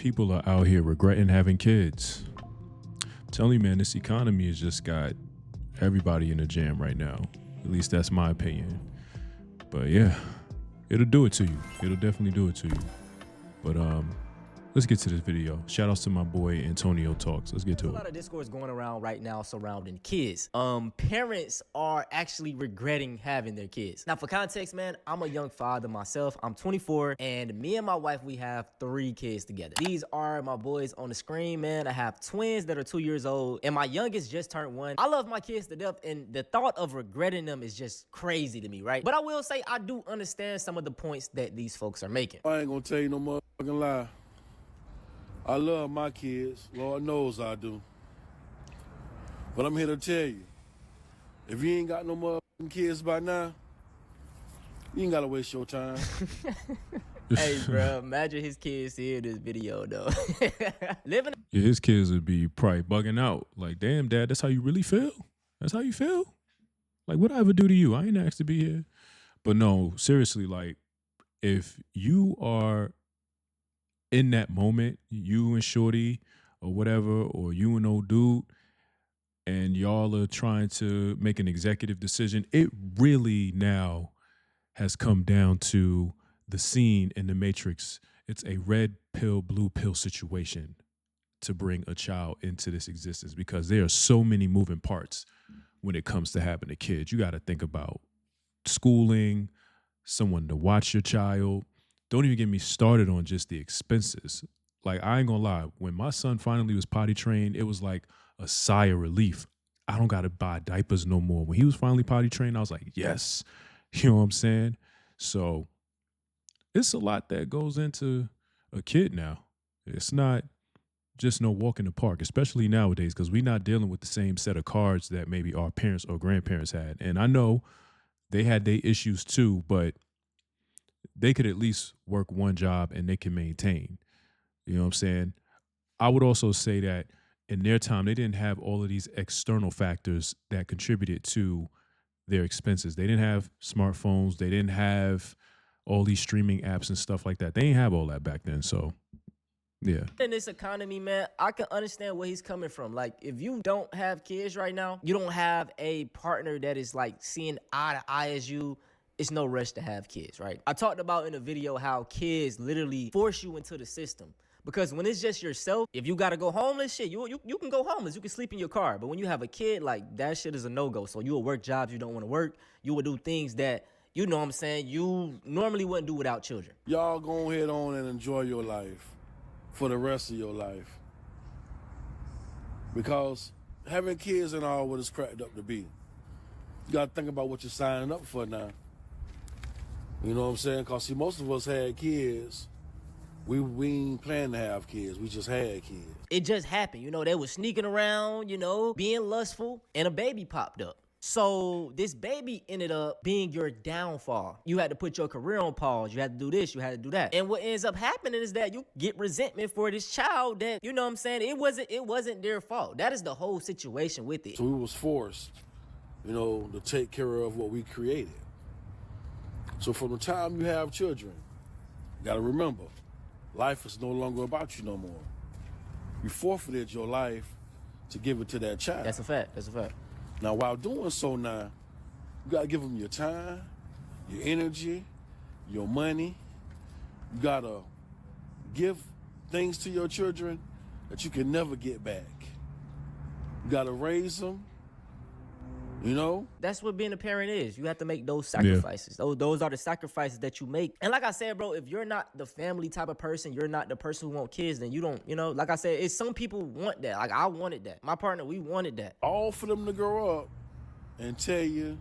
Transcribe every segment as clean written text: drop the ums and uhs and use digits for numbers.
People are out here regretting having kids. I'm telling you, man, this economy has just got everybody in a jam right now. At least that's my opinion. But yeah, it'll do it to you. It'll definitely do it to you. But let's get to this video. Shout outs to my boy Antonio Talks. Let's get to it. There's a lot of discourse going around right now surrounding kids. Parents are actually regretting having their kids. Now, for context, man, I'm a young father myself. I'm 24, and me and my wife, we have 3 kids together. These are my boys on the screen, man. I have twins that are 2 years old, and my youngest just turned 1. I love my kids to death, and the thought of regretting them is just crazy to me, right? But I will say I do understand some of the points that these folks are making. I ain't gonna tell you no motherfucking lie. I love my kids. Lord knows I do. But I'm here to tell you, if you ain't got no motherfucking kids by now, you ain't gotta waste your time. Hey, bro, imagine his kids seeing this video, though. Yeah, his kids would be probably bugging out. Like, damn, Dad, that's how you really feel? That's how you feel? Like, what'd I ever do to you? I ain't asked to be here. But no, seriously, like, if you are in that moment, you and Shorty or whatever, or you and old dude, and y'all are trying to make an executive decision, it really now has come down to the scene in the Matrix. It's a red pill, blue pill situation to bring a child into this existence, because there are so many moving parts when it comes to having a kid. You got to think about schooling, someone to watch your child. Don't even get me started on just the expenses. Like, I ain't gonna lie, when my son finally was potty trained, it was like a sigh of relief. I don't gotta buy diapers no more. When he was finally potty trained, I was like, yes. You know what I'm saying? So it's a lot that goes into a kid now. It's not just no walk in the park, especially nowadays, because we're not dealing with the same set of cards that maybe our parents or grandparents had. And I know they had their issues too, but they could at least work one job and they can maintain. You know what I'm saying? I would also say that in their time, they didn't have all of these external factors that contributed to their expenses. They didn't have smartphones. They didn't have all these streaming apps and stuff like that. They didn't have all that back then. So, yeah. In this economy, man, I can understand where he's coming from. Like, if you don't have kids right now, you don't have a partner that is like seeing eye to eye as you, it's no rush to have kids, right? I talked about in a video how kids literally force you into the system. Because when it's just yourself, if you gotta go homeless, shit, you can go homeless. You can sleep in your car. But when you have a kid, like, that shit is a no-go. So you will work jobs you don't want to work. You will do things that, you know what I'm saying, you normally wouldn't do without children. Y'all go ahead on and enjoy your life for the rest of your life. Because having kids ain't all what it's cracked up to be. You gotta think about what you're signing up for now. You know what I'm saying? Because, see, most of us had kids. We ain't planning to have kids. We just had kids. It just happened. You know, they were sneaking around, you know, being lustful, and a baby popped up. So this baby ended up being your downfall. You had to put your career on pause. You had to do this. You had to do that. And what ends up happening is that you get resentment for this child that, you know what I'm saying, it wasn't their fault. That is the whole situation with it. So we was forced, you know, to take care of what we created. So from the time you have children, you got to remember, life is no longer about you no more. You forfeited your life to give it to that child. That's a fact. That's a fact. Now, while doing so now, you got to give them your time, your energy, your money. You got to give things to your children that you can never get back. You got to raise them. You know? That's what being a parent is. You have to make those sacrifices. Yeah. Those are the sacrifices that you make. And like I said, bro, if you're not the family type of person, you're not the person who want kids, then you don't, you know, like I said, it's some people want that. Like, I wanted that. My partner, we wanted that. All for them to grow up and tell you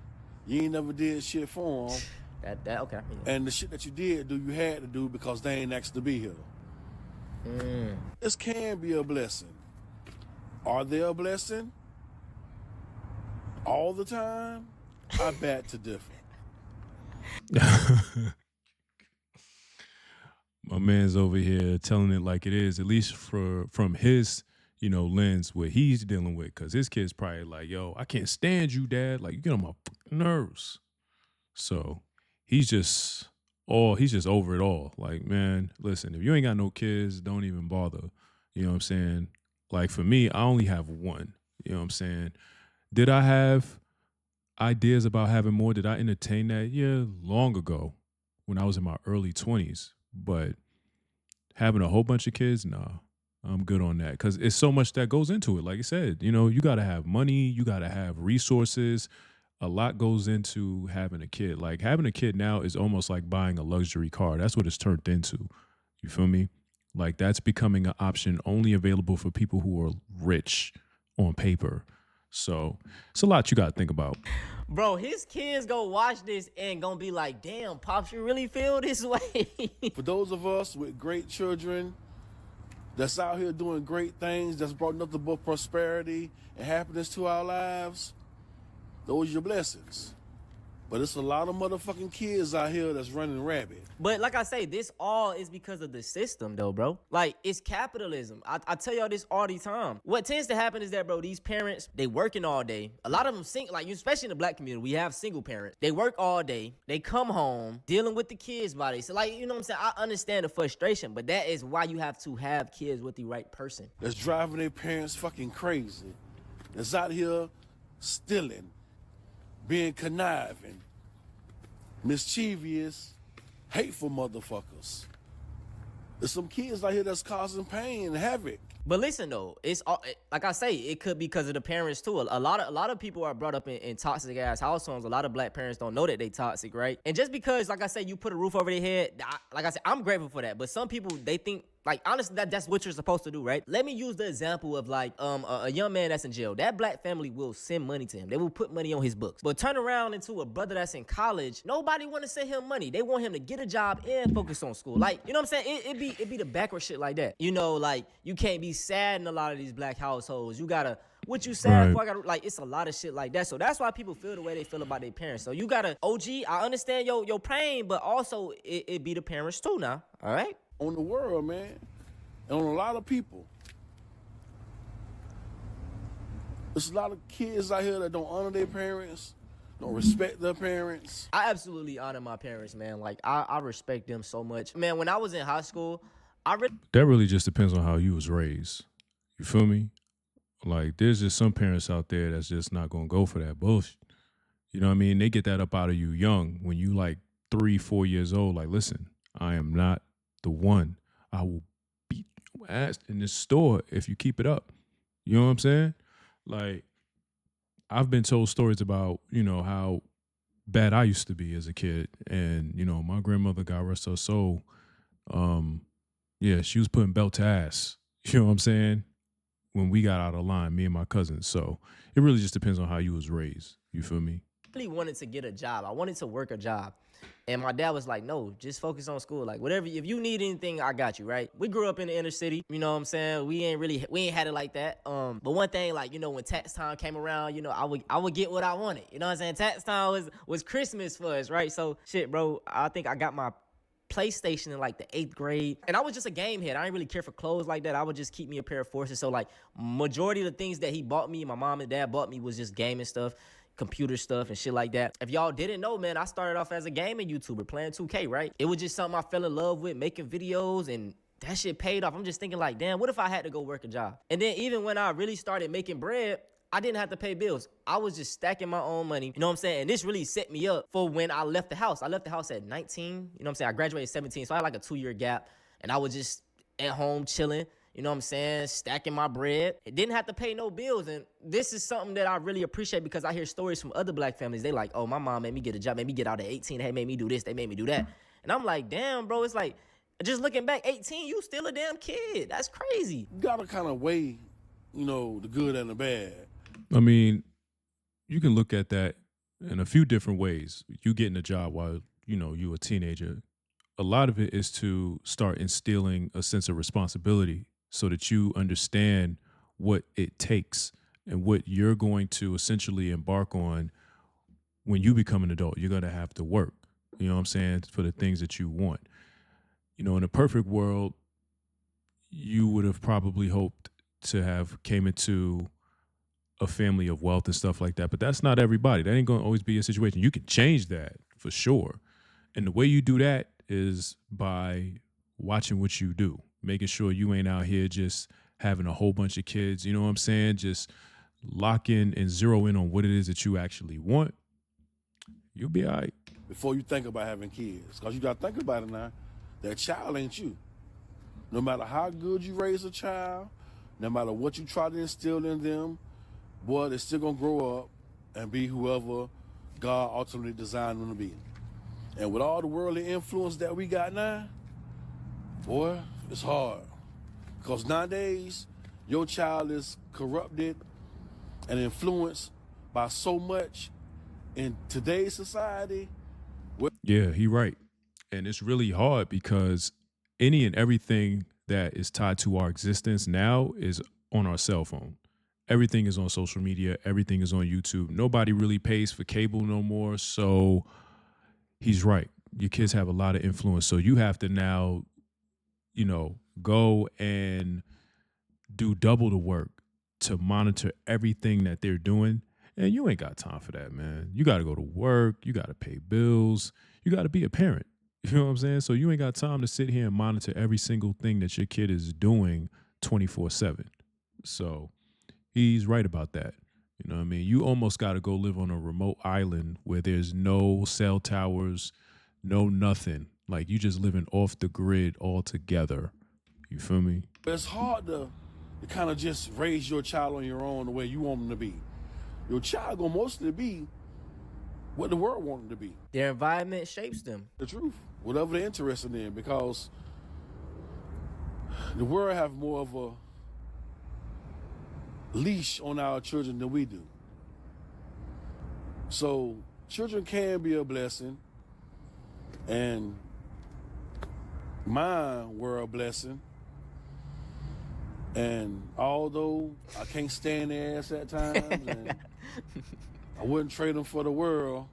ain't never did shit for them. Okay. Yeah. And the shit that you did do, you had to do because they ain't asked to be here. This can be a blessing. Are they a blessing? All the time? I bet to differ. My man's over here telling it like it is, at least from his, you know, lens, what he's dealing with. Because his kid's probably like, yo, I can't stand you, Dad. Like, you get on my nerves. So he's just he's just over it all. Like, man, listen, if you ain't got no kids, don't even bother. You know what I'm saying? Like for me, I only have one. You know what I'm saying? Did I have ideas about having more? Did I entertain that? Yeah, long ago when I was in my early 20s. But having a whole bunch of kids, nah, I'm good on that. Because it's so much that goes into it. Like I said, you know, you got to have money, you got to have resources. A lot goes into having a kid. Like having a kid now is almost like buying a luxury car. That's what it's turned into. You feel me? Like that's becoming an option only available for people who are rich on paper. So it's a lot you got to think about. Bro, his kids go watch this and gonna be like, damn, Pops, you really feel this way? For those of us with great children that's out here doing great things, that's brought nothing but prosperity and happiness to our lives, those are your blessings. But it's a lot of motherfucking kids out here that's running rabbit. But like I say, this all is because of the system, though, bro. Like, it's capitalism. I tell y'all this all the time. What tends to happen is that, bro, these parents, they working all day. A lot of them, like, especially in the black community, we have single parents. They work all day. They come home dealing with the kids' bodies. So, like, you know what I'm saying? I understand the frustration, but that is why you have to have kids with the right person. That's driving their parents fucking crazy. That's out here stealing, being conniving, mischievous, hateful motherfuckers. There's some kids out here that's causing pain and havoc. But listen though, it's all, like I say, it could be because of the parents too. A lot of people are brought up in toxic ass households. A lot of black parents don't know that they toxic, right? And just because, like I say, you put a roof over their head, like I said, I'm grateful for that. But some people, they think, like, honestly, that's what you're supposed to do, right? Let me use the example of like a young man that's in jail. That black family will send money to him. They will put money on his books. But turn around into a brother that's in college, nobody want to send him money. They want him to get a job and focus on school. Like, you know what I'm saying? It be the backward shit like that. You know, like, you can't be sad in a lot of these black households. You gotta, what you sad for? I gotta, like, it's a lot of shit like that. So that's why people feel the way they feel about their parents. So you gotta, OG, I understand your pain, but also it be the parents too now. All right? On the world, man. And on a lot of people. There's a lot of kids out here that don't honor their parents, don't respect their parents. I absolutely honor my parents, man. Like, I respect them so much. Man, when I was in high school, that really just depends on how you was raised. You feel me? Like, there's just some parents out there that's just not going to go for that bullshit. You know what I mean? They get that up out of you young when you like 3-4 years old. Like, listen, I am not the one. I will beat your ass in this store if you keep it up. You know what I'm saying? Like, I've been told stories about, you know, how bad I used to be as a kid. And, you know, my grandmother, God rest her soul, yeah, she was putting belt to ass. You know what I'm saying? When we got out of line, me and my cousins. So it really just depends on how you was raised. You feel me? I really wanted to get a job. I wanted to work a job. And my dad was like, no, just focus on school. Like, whatever, if you need anything, I got you, right? We grew up in the inner city, you know what I'm saying? We ain't had it like that. But one thing, like, you know, when tax time came around, you know, I would get what I wanted. You know what I'm saying? Tax time was Christmas for us, right? So, shit, bro, I think I got my PlayStation in like the 8th grade. And I was just a game head. I didn't really care for clothes like that. I would just keep me a pair of forces. So, like, majority of the things that he bought me, my mom and dad bought me, was just gaming stuff, computer stuff and shit like that. If y'all didn't know, man, I started off as a gaming YouTuber playing 2K, right? It was just something I fell in love with, making videos, and that shit paid off. I'm just thinking like, damn, what if I had to go work a job? And then even when I really started making bread, I didn't have to pay bills. I was just stacking my own money. You know what I'm saying? And this really set me up for when I left the house. I left the house at 19. You know what I'm saying? I graduated at 17, so I had like a 2-year gap. And I was just at home chilling. You know what I'm saying? Stacking my bread. It didn't have to pay no bills. And this is something that I really appreciate because I hear stories from other black families. They like, oh, my mom made me get a job, made me get out at 18. They made me do this. They made me do that. And I'm like, damn, bro. It's like, just looking back, 18, you still a damn kid. That's crazy. You gotta kind of weigh, you know, the good and the bad. I mean, you can look at that in a few different ways. You getting a job while, you know, you're a teenager. A lot of it is to start instilling a sense of responsibility so that you understand what it takes and what you're going to essentially embark on when you become an adult. You're going to have to work, you know what I'm saying, for the things that you want. You know, in a perfect world, you would have probably hoped to have came into a family of wealth and stuff like that, but that's not everybody. That ain't going to always be your situation. You can change that for sure. And the way you do that is by watching what you do, making sure you ain't out here just having a whole bunch of kids. You know what I'm saying? Just lock in and zero in on what it is that you actually want. You'll be all right. Before you think about having kids, because you got to think about it now, that child ain't you. No matter how good you raise a child, no matter what you try to instill in them, boy, they're still going to grow up and be whoever God ultimately designed them to be. And with all the worldly influence that we got now, boy, it's hard. Because nowadays, your child is corrupted and influenced by so much in today's society. Yeah, he right. And it's really hard because any and everything that is tied to our existence now is on our cell phone. Everything is on social media. Everything is on YouTube. Nobody really pays for cable no more. So he's right. Your kids have a lot of influence. So you have to now, go and do double the work to monitor everything that they're doing. And you ain't got time for that, man. You got to go to work. You got to pay bills. You got to be a parent. You know what I'm saying? So you ain't got time to sit here and monitor every single thing that your kid is doing 24/7. So he's right about that. You know what I mean? You almost got to go live on a remote island where there's no cell towers, no nothing. Like you just living off the grid altogether. You feel me? But it's hard to kind of just raise your child on your own the way you want them to be. Your child gonna mostly be what the world wants them to be. Their environment shapes them. The truth. Whatever they're interested in, because the world have more of a leash on our children than we do. So children can be a blessing, and mine were a blessing. And although I can't stand their ass at times, and I wouldn't trade them for the world,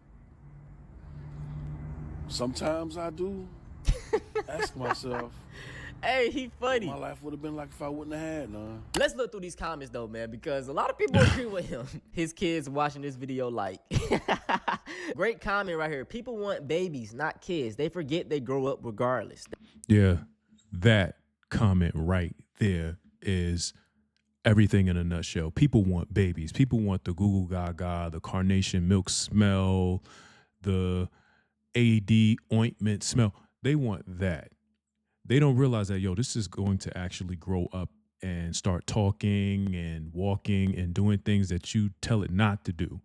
sometimes I do ask myself, Hey, he funny. what my life would have been like if I wouldn't have had none. Let's look through these comments though, man, because a lot of people agree with him. His kids watching this video like. Great comment right here. People want babies, not kids. They forget they grow up regardless. Yeah, that comment right there is everything in a nutshell. People want babies. People want the Google Gaga, the carnation milk smell, the AD ointment smell. They want that. They don't realize that, this is going to actually grow up and start talking and walking and doing things that you tell it not to do.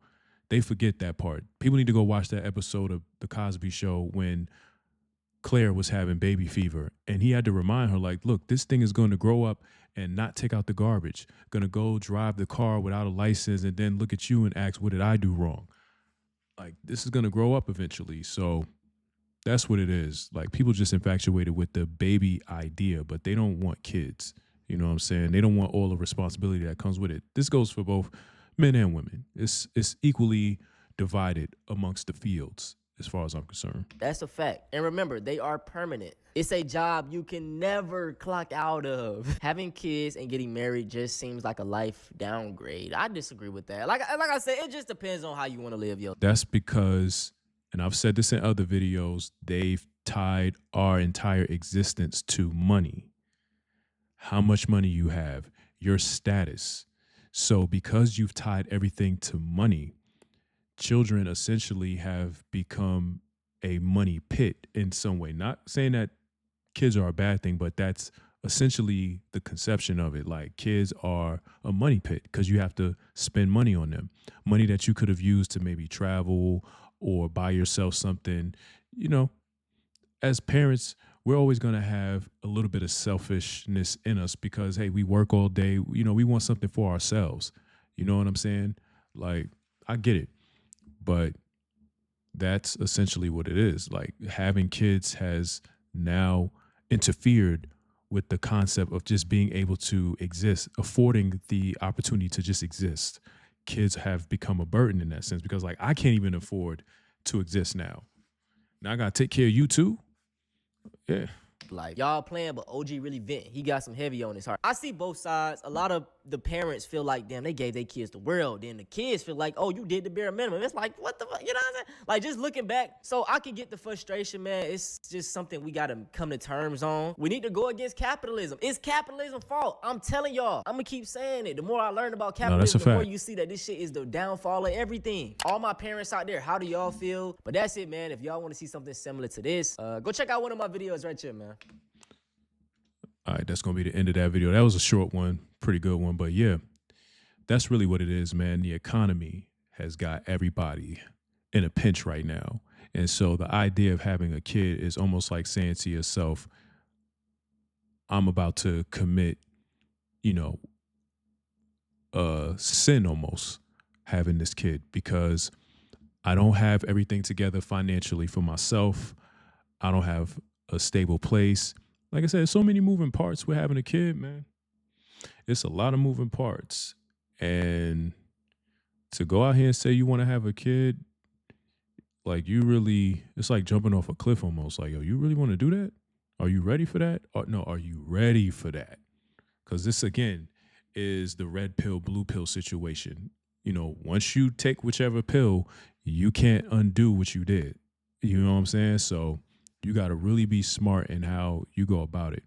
They forget that part. People need to go watch that episode of The Cosby Show when Claire was having baby fever, and he had to remind her, like, look, this thing is going to grow up and not take out the garbage, going to go drive the car without a license and then look at you and ask, what did I do wrong? Like, this is going to grow up eventually. So that's what it is. Like, people just infatuated with the baby idea, but they don't want kids. You know what I'm saying? They don't want all the responsibility that comes with it. This goes for both men and women. It's equally divided amongst the fields, as far as I'm concerned. That's a fact. And remember, they are permanent. It's a job you can never clock out of. Having kids and getting married just seems like a life downgrade. I disagree with that. Like I said, it just depends on how you want to live your life. That's because, and I've said this in other videos, they've tied our entire existence to money. How much money you have, your status. So because you've tied everything to money, children essentially have become a money pit in some way. Not saying that kids are a bad thing, but that's essentially the conception of it. Like, kids are a money pit because you have to spend money on them. Money that you could have used to maybe travel or buy yourself something. As parents, we're always going to have a little bit of selfishness in us because, hey, we work all day. We want something for ourselves. You know what I'm saying? Like, I get it. But that's essentially what it is. Like, having kids has now interfered with the concept of just being able to exist, affording the opportunity to just exist. Kids have become a burden in that sense because, like, I can't even afford to exist now. Now I got to take care of you too. Yeah. Like, y'all playing, but OG really vent. He got some heavy on his heart. I see both sides. A lot of the parents feel like, damn, they gave their kids the world. Then the kids feel like, oh, you did the bare minimum. It's like, what the fuck? You know what I'm saying? Like, just looking back. So I can get the frustration, man. It's just something we got to come to terms on. We need to go against capitalism. It's capitalism's fault. I'm telling y'all. I'm going to keep saying it. The more I learn about capitalism, the more you see that this shit is the downfall of everything. All my parents out there, how do y'all feel? But that's it, man. If y'all want to see something similar to this, go check out one of my videos right here, man. All right, that's going to be the end of that video. That was a short one, pretty good one. But yeah, that's really what it is, man. The economy has got everybody in a pinch right now. And so the idea of having a kid is almost like saying to yourself, I'm about to commit, a sin almost, having this kid, because I don't have everything together financially for myself. I don't have a stable place. Like I said, so many moving parts with having a kid, man. It's a lot of moving parts. And to go out here and say you want to have a kid, like it's like jumping off a cliff almost. Like, yo, you really want to do that? Are you ready for that? Or no, are you ready for that? Because this, again, is the red pill, blue pill situation. Once you take whichever pill, you can't undo what you did. You know what I'm saying? So you got to really be smart in how you go about it.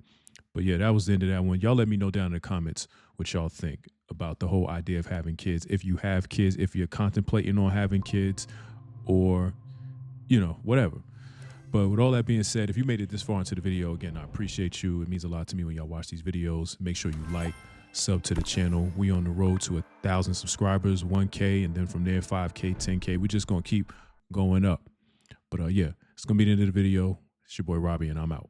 But yeah, that was the end of that one. Y'all let me know down in the comments what y'all think about the whole idea of having kids. If you have kids, if you're contemplating on having kids, or, whatever. But with all that being said, if you made it this far into the video, again, I appreciate you. It means a lot to me when y'all watch these videos. Make sure you like, sub to the channel. We on the road to 1,000 subscribers, 1K, and then from there, 5K, 10K. We just going to keep going up. But yeah, it's going to be the end of the video. It's your boy Robbie, and I'm out.